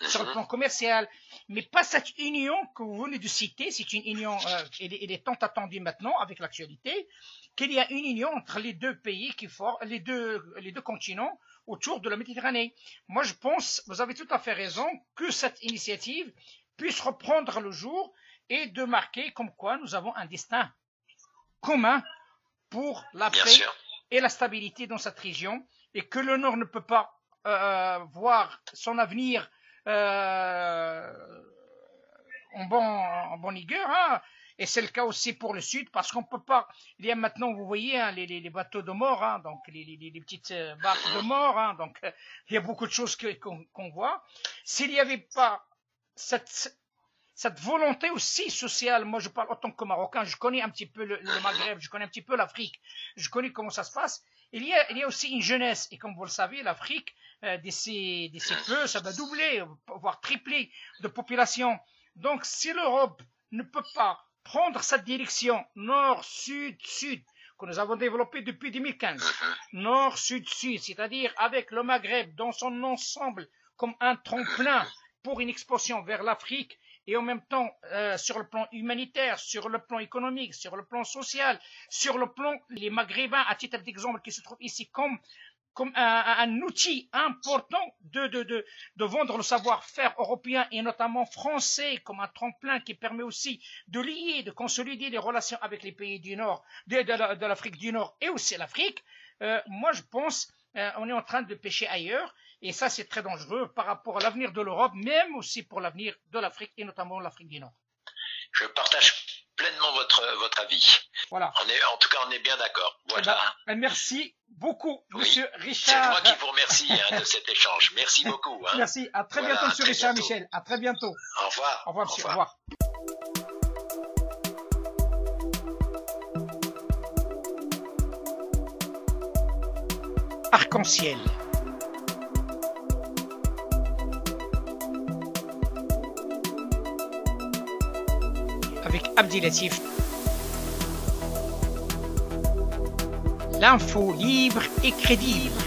sur le plan commercial, mais pas cette union que vous venez de citer. C'est une union, il est tant attendu maintenant avec l'actualité, qu'il y a une union entre les deux pays qui forment les deux continents autour de la Méditerranée. Moi je pense, vous avez tout à fait raison, que cette initiative puisse reprendre le jour et de marquer comme quoi nous avons un destin commun pour la paix et la stabilité dans cette région, et que le Nord ne peut pas voir son avenir en bonne rigueur, et c'est le cas aussi pour le Sud, parce qu'on peut pas, il y a maintenant, vous voyez, les bateaux de mort, donc les petites barques de mort, donc il y a beaucoup de choses qu'on voit. S'il n'y avait pas cette volonté aussi sociale, moi je parle autant que Marocain, je connais un petit peu le Maghreb, je connais un petit peu l'Afrique, je connais comment ça se passe. Il y a aussi une jeunesse, et comme vous le savez, l'Afrique, d'ici peu, ça va doubler, voire tripler de population. Donc si l'Europe ne peut pas prendre cette direction nord-sud-sud que nous avons développée depuis 2015, nord-sud-sud, c'est-à-dire avec le Maghreb dans son ensemble comme un tremplin pour une expansion vers l'Afrique, et en même temps sur le plan humanitaire, sur le plan économique, sur le plan social, sur le plan les Maghrébins, à titre d'exemple, qui se trouvent ici comme un outil important de vendre le savoir-faire européen et notamment français comme un tremplin qui permet aussi de lier, de consolider les relations avec les pays du Nord, de l'Afrique du Nord et aussi l'Afrique. Moi, je pense on est en train de pêcher ailleurs et ça, c'est très dangereux par rapport à l'avenir de l'Europe, même aussi pour l'avenir de l'Afrique et notamment l'Afrique du Nord. Je partage pleinement votre avis. Voilà. En tout cas, on est bien d'accord. Voilà. Merci beaucoup, Monsieur Richard. C'est moi qui vous remercie de cet échange. Merci beaucoup. Merci. À très bientôt, Monsieur Richard Michel. À très bientôt. Au revoir. Au revoir, monsieur. Au revoir. Arc-en-ciel. Avec Abdilatif. L'info libre et crédible.